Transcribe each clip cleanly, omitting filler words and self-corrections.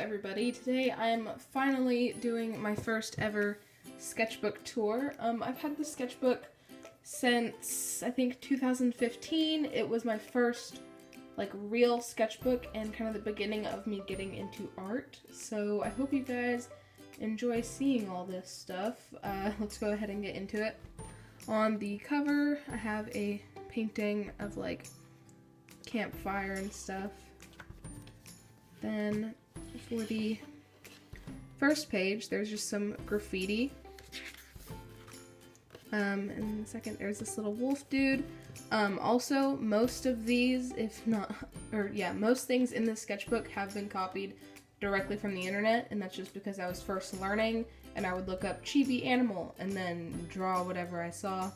everybody. Today I'm finally doing my first ever sketchbook tour. I've had the sketchbook since I think 2015. It was my first like real sketchbook and kind of the beginning of me getting into art. So I hope you guys enjoy seeing all this stuff. Let's go ahead and get into it. On the cover I have a painting of like campfire and stuff. Then for the first page, there's just some graffiti. And the second, there's this little wolf dude. Also, most of these, most things in this sketchbook have been copied directly from the internet, and that's just because I was first learning, and I would look up chibi animal and then draw whatever I saw.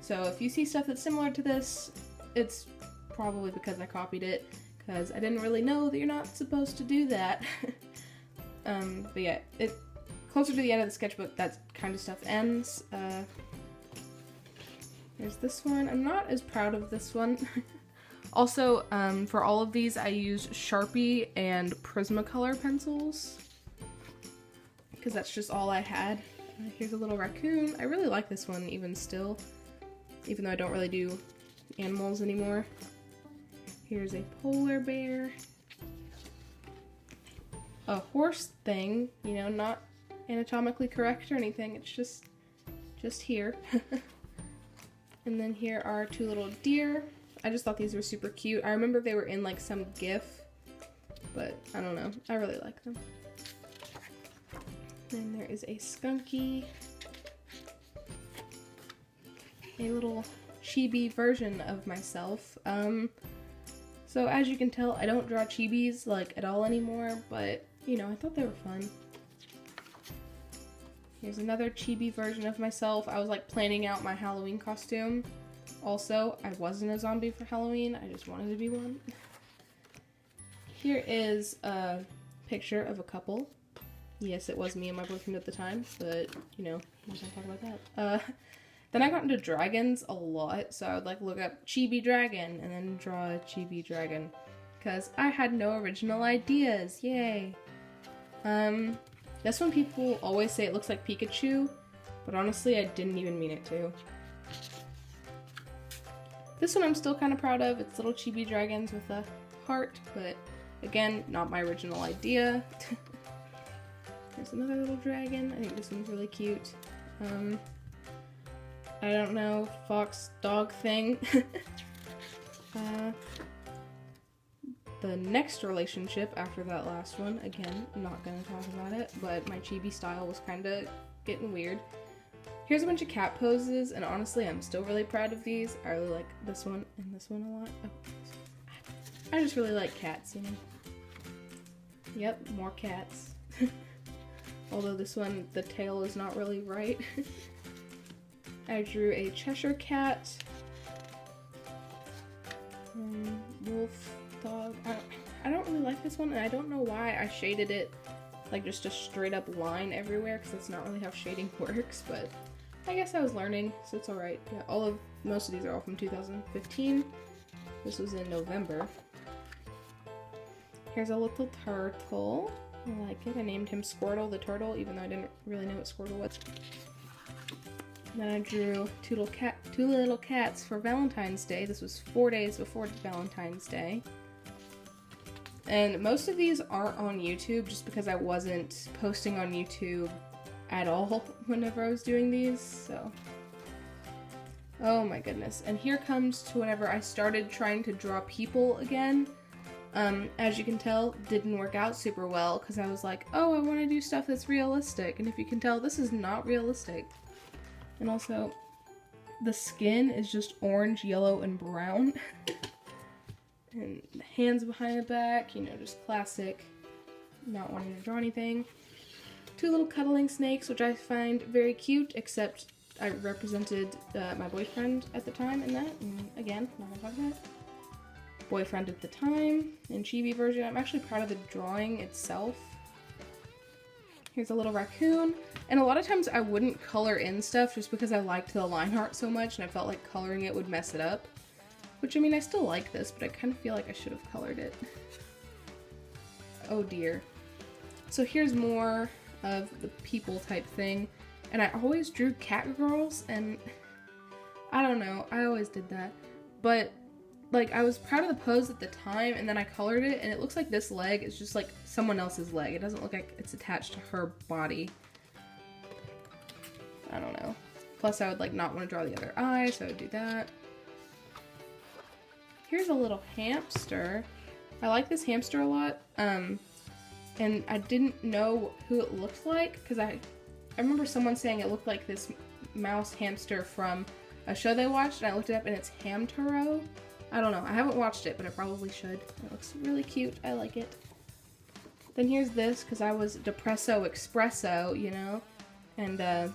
So if you see stuff that's similar to this, it's probably because I copied it. Because I didn't really know that you're not supposed to do that. But yeah, closer to the end of the sketchbook, that kind of stuff ends. There's this one. I'm not as proud of this one. Also, for all of these, I used Sharpie and Prismacolor pencils. Because that's just all I had. Here's a little raccoon. I really like this one even still. Even though I don't really do animals anymore. Here's a polar bear. A horse thing, you know, not anatomically correct or anything, it's just here. And then here are two little deer. I just thought these were super cute. I remember they were in like some GIF, but I don't know. I really like them. Then there is a skunky. A little chibi version of myself. So as you can tell, I don't draw chibis like at all anymore, but you know, I thought they were fun. Here's another chibi version of myself. I was like planning out my Halloween costume. Also, I wasn't a zombie for Halloween, I just wanted to be one. Here is a picture of a couple. Yes, it was me and my boyfriend at the time, but you know, I'm not gonna talk about that. Then I got into dragons a lot, so I would like look up chibi dragon and then draw a chibi dragon. Because I had no original ideas, yay! This one people always say it looks like Pikachu, but honestly I didn't even mean it to. This one I'm still kind of proud of, it's little chibi dragons with a heart, but again, not my original idea. There's another little dragon, I think this one's really cute. I don't know, fox dog thing. The next relationship after that last one, again, I'm not gonna talk about it, but my chibi style was kinda getting weird. Here's a bunch of cat poses, and honestly, I'm still really proud of these. I really like this one and this one a lot. Oh, I just really like cats, you know? Yep, more cats. Although this one, the tail is not really right. I drew a Cheshire cat, wolf, dog. I don't really like this one, and I don't know why I shaded it like just a straight up line everywhere, because that's not really how shading works, but I guess I was learning, so it's alright. Yeah, most of these are all from 2015. This was in November. Here's a little turtle. I like it. I named him Squirtle the turtle, even though I didn't really know what Squirtle was. Then I drew two little cats for Valentine's Day. This was 4 days before Valentine's Day. And most of these aren't on YouTube just because I wasn't posting on YouTube at all whenever I was doing these, so. Oh my goodness. And here comes to whenever I started trying to draw people again. As you can tell, didn't work out super well because I was like, oh, I want to do stuff that's realistic. And if you can tell, this is not realistic. And also, the skin is just orange, yellow, and brown. And the hands behind the back, you know, just classic, not wanting to draw anything. Two little cuddling snakes, which I find very cute, except I represented my boyfriend at the time in that. And again, not gonna talk about it. Boyfriend at the time, in chibi version. I'm actually proud of the drawing itself. Here's a little raccoon. And a lot of times I wouldn't color in stuff just because I liked the line art so much and I felt like coloring it would mess it up. Which, I mean, I still like this, but I kind of feel like I should have colored it. Oh dear. So here's more of the people type thing. And I always drew cat girls, and I don't know, I always did that. But like, I was proud of the pose at the time, and then I colored it, and it looks like this leg is just like someone else's leg. It doesn't look like it's attached to her body. I don't know. Plus I would like not want to draw the other eye, so I would do that. Here's a little hamster. I like this hamster a lot, and I didn't know who it looked like, because I remember someone saying it looked like this mouse hamster from a show they watched, and I looked it up, and it's Hamtaro. I don't know. I haven't watched it, but I probably should. It looks really cute. I like it. Then here's this, because I was depresso espresso, you know? And, I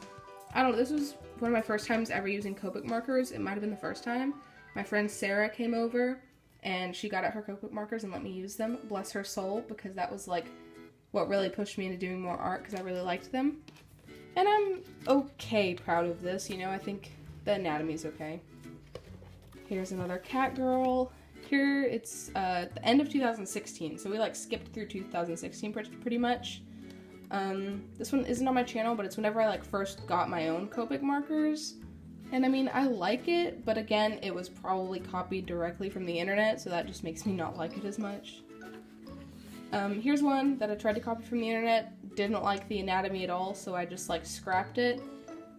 don't know. This was one of my first times ever using Copic markers. It might have been the first time. My friend Sarah came over, and she got out her Copic markers and let me use them. Bless her soul, because that was, like, what really pushed me into doing more art, because I really liked them. And I'm okay proud of this, you know? I think the anatomy's okay. Here's another cat girl. Here, it's the end of 2016, so we like skipped through 2016 pretty much. This one isn't on my channel, but it's whenever I like first got my own Copic markers. And I mean, I like it, but again, it was probably copied directly from the internet, so that just makes me not like it as much. Here's one that I tried to copy from the internet, didn't like the anatomy at all, so I just like scrapped it.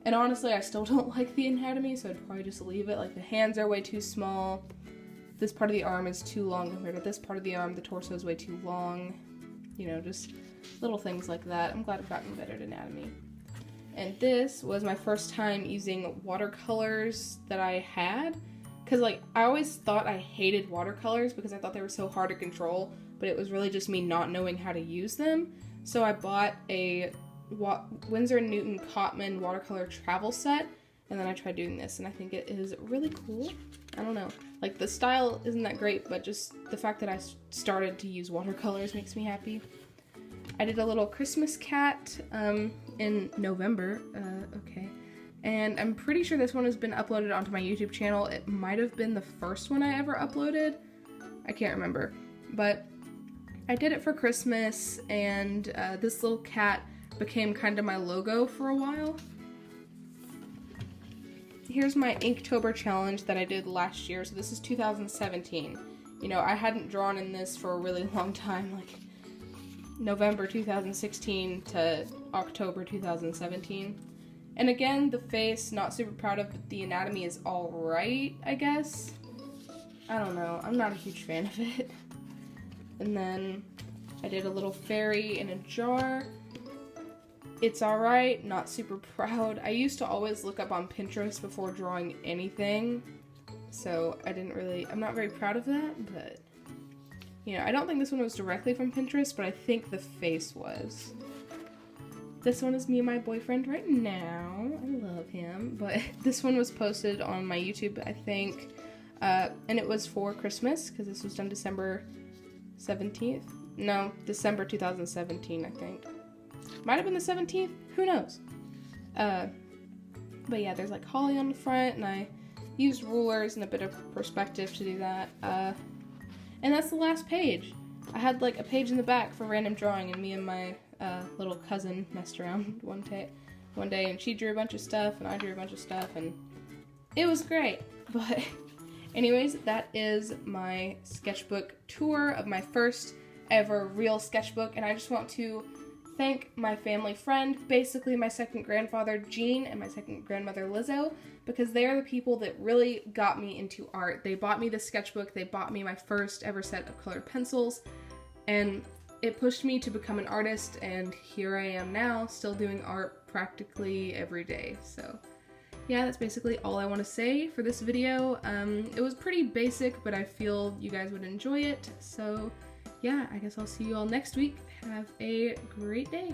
And honestly, I still don't like the anatomy, so I'd probably just leave it. Like, the hands are way too small. This part of the arm is too long compared to this part of the arm. The torso is way too long. You know, just little things like that. I'm glad I've gotten better at anatomy. And this was my first time using watercolors that I had. Because, like, I always thought I hated watercolors because I thought they were so hard to control. But it was really just me not knowing how to use them. So I bought a Winsor & Newton Cotman watercolor travel set, and then I tried doing this, and I think it is really cool. I don't know, like, the style isn't that great, but just the fact that I started to use watercolors makes me happy. I did a little Christmas cat in November, okay, and I'm pretty sure this one has been uploaded onto my YouTube channel. It might have been the first one I ever uploaded, I can't remember, but I did it for Christmas, and this little cat became kind of my logo for a while. Here's my Inktober challenge that I did last year, so this is 2017. You know, I hadn't drawn in this for a really long time, like November 2016 to October 2017. And again, the face, not super proud of, but the anatomy is alright, I guess. I don't know, I'm not a huge fan of it. And then I did a little fairy in a jar. It's alright, not super proud. I used to always look up on Pinterest before drawing anything, so I'm not very proud of that, but, you know, I don't think this one was directly from Pinterest, but I think the face was. This one is me and my boyfriend right now. I love him, but this one was posted on my YouTube, I think, and it was for Christmas, because this was done December 17th? No, December 2017, I think. Might have been the 17th, who knows? But yeah, there's like holly on the front, and I used rulers and a bit of perspective to do that. And that's the last page. I had like a page in the back for random drawing, and me and my little cousin messed around one day, and she drew a bunch of stuff, and I drew a bunch of stuff, and it was great. But anyways, that is my sketchbook tour of my first ever real sketchbook, and I just want to thank my family friend, basically my second grandfather Gene and my second grandmother Lizzo, because they are the people that really got me into art. They bought me the sketchbook, they bought me my first ever set of colored pencils, and it pushed me to become an artist, and here I am now, still doing art practically every day. So yeah, that's basically all I want to say for this video. It was pretty basic, but I feel you guys would enjoy it, so yeah, I guess I'll see you all next week. Have a great day.